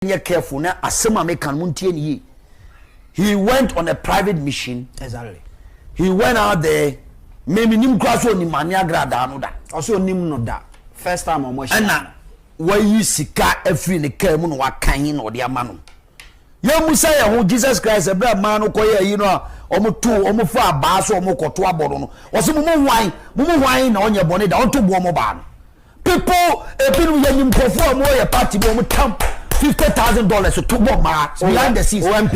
careful now. Asema me kan muntie ni. He went on a private mission. Exactly. He went out there. Maybe nim kwaso ni mani agradaa no da. Also nim no da. First time on motion. Ana wayi sika every ne kaa mu no wakan na ode ama no. Ye musa ye ho Jesus Christ e bra man no koye yi no omo fa aba so omo koto abodo no. Oso mo hwan na onye bone da onto bo mo ba no. People ebinu ye nim kofo mo ye party mo tam $50,000 to two more behind the scenes. Stop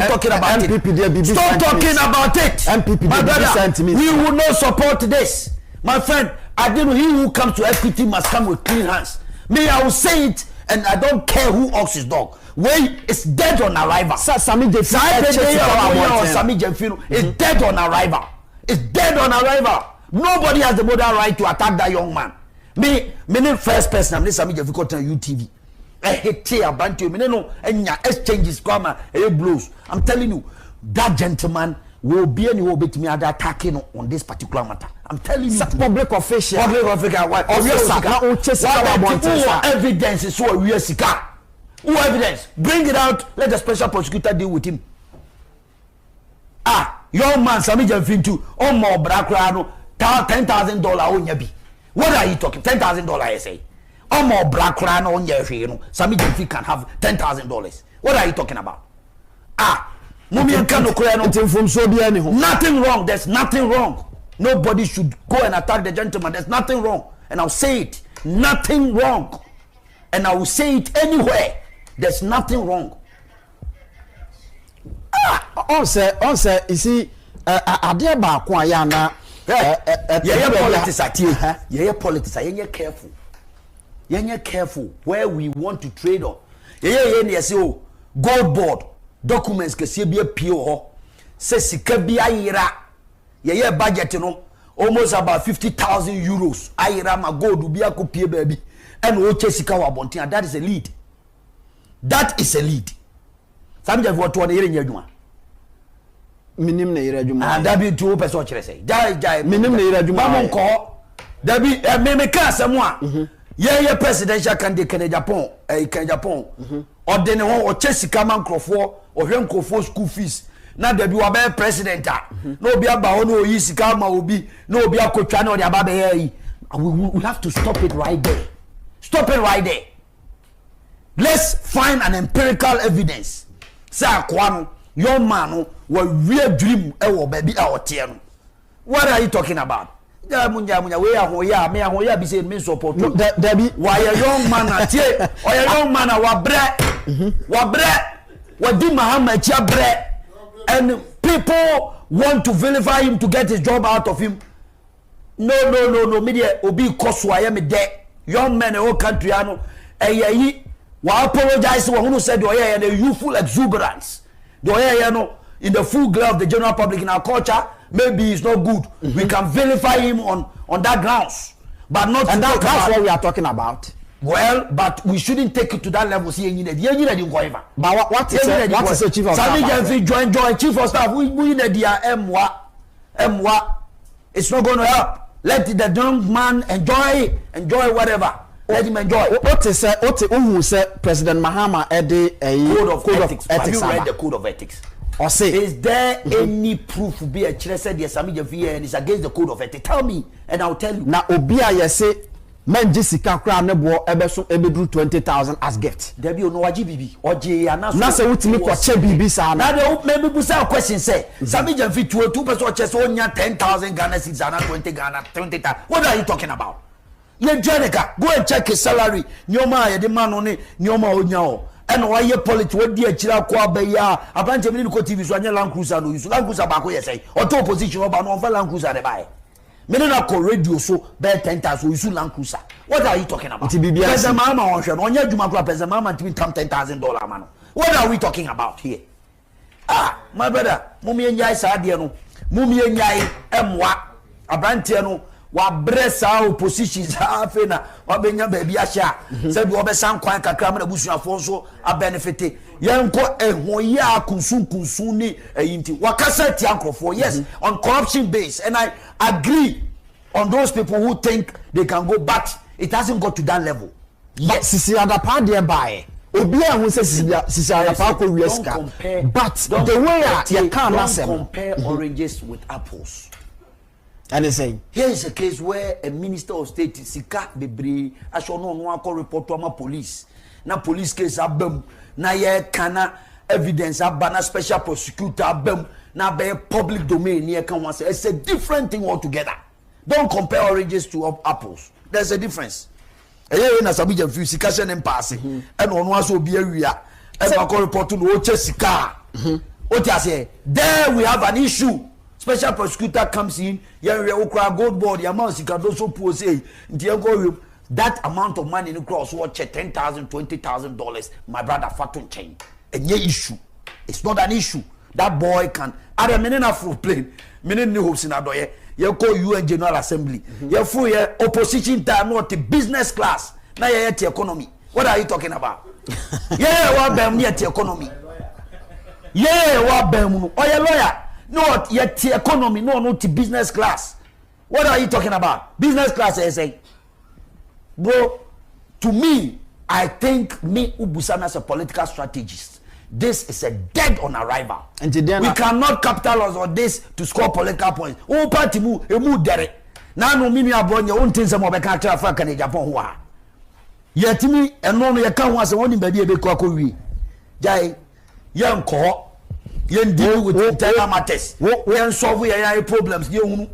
talking about it. Stop talking about it. My brother, we will not support this. My friend, I didn't. He who comes to equity must come with clean hands. Me, I will say it, and I don't care who owns his dog. Wait, it's dead on arrival. Sami Jemfino is dead on arrival. It's dead on arrival. Nobody has the moral right to attack that young man. Me, first person, I'm Sami Jemfino on UTV. I hate tear bantu me no enya exchanges grammar blows. I'm telling you that gentleman will be any will bet me attacking on this particular matter. I'm telling you public official what evidence is so we sika. Who evidence? Bring it out. Let the special prosecutor deal with him. Young man Sami Jemfino more brakra no $10,000 onyabi. What are you talking? $10,000 I say. More black crown on your Sami Jemfino can have $10,000. What are you talking about? Nothing wrong. There's nothing wrong. Nobody should go and attack the gentleman. There's nothing wrong. And I'll say it. Nothing wrong. And I will say it anywhere. There's nothing wrong. On you see, idea about Kwayana. Politics. Careful. You're careful where we want to trade on. Gold board documents can see be a PO. Says sika bi ayira. Budget no almost about 50,000 euros. Ayira ma gold bi akopie baby. And we chase sika wa bontin. That is a lead. That is a lead. Sami Jemfino what one yere nyadwuma. Minim na yere adwuma. And that be two person kire say. Jai minim na yere adwuma. Mamon ko. That be me ka asemo a presidential candidate Agyapong Agyapong or then or Chelsea man crofo or Crofo school fees now there be a president no be about no easy kama obi no be a coach no the we have to stop it right there. Stop it right there. Let's find an empirical evidence say akwano your man was real dream baby out here. What are you talking about? We are be saying me support. Why a young man at here or a young man what did Muhammad bre and people want to vilify him to get his job out of him. No media obi koswa ya me de young men in whole country ano wa apologize who said the youthful exuberance in the full glare of the general public in our culture. Maybe it's not good. We can vilify him on that grounds, but not. And that's what we are talking about. Well, but we shouldn't take it to that level. See, but what is the chief of staff? Sami Jemfino join chief of staff. We need the MWA. It's not going to help. Let the young man enjoy whatever. Let him enjoy. What is President Mahama code of ethics? Have you read the code of ethics? Or say, is there any proof to be a said the Sami Jemfino and it's against the code of ethics? Tell me, and I'll tell you. Now, Obia, you say, men Jessica Crown nebo ebedu 20,000 as gift. There be no GBB or Jana. Now, say what me for BB sana. Now, maybe we say a question say Sami Jemfino 2% chess on 10,000 Ghana 620 Ghana 20,000. What are you talking about? Ye Jenica, go and check his salary. Nyoma, the man on it, Nyoma Onyao. And why your politics what dear Chila Kwabeya, a bunch of medical TV, so Land Cruiser, no use Land Cruiser back, say, or two position about no Land Cruiser they buy. Menaka radio so bear 10,000 use Land Cruiser. What are you talking about? Pesa Mama on your Jumaka Pesa Mama to become $10,000 man. What are we talking about here? My brother, Mummy and Yai Sadiano, Mummy and Yai Mwa, a Brantiano. Wa bresa oppositions afena wa benya baby asha said we be san kwan kakra na busuafo so a benefit yenko ehoya kunsun ni ayinti wakasa ti ankrofo yes on corruption base, and I agree on those people who think they can go, but it hasn't got to that level. Yes, sisi other part there by Obia who says Sisara Paco Rieska. But the way you can't compare oranges with apples. And they say, here is a case where a minister of state Sika Bebri, I shall know one call report to my police. Na police case abem, na ye kana evidence abana special prosecutor abem, na be public domain ye can one say it's a different thing altogether. Don't compare oranges to apples. There's a difference. Eye na sabi jam fi sika hye ne mpaase e na ono aso obi awia e ba call report no o che sika o ti ase there we have an issue. Special prosecutor comes in, we ukra gold board, the amount sika do so poor say that amount of money in cross watch $10,000, $20,000. My brother Fatun chain. And issue. It's not an issue. That boy can. Are many na full plane. Many new hopes in Adoye. You call UN General Assembly. You full opposition time not the business class. Now you at the economy. What are you talking about? Yeah, what bam near the economy. Yeah, what bam? Oh, your lawyer. Not yet the economy. No, not the business class. What are you talking about? Business class, I say. Bro, to me, I think me Ubusana as a political strategist. This is a dead on arrival. And we cannot capitalize on this to score political points. Oh, party mu dere. Now no mini abronya own things mo be can transfer kan agyapong ho a. Yetimi eno no ye kan ho ase woni baby e be ko akowi. Jai yen ko yen deal with internal matters. Yen solve your problems ye hunu.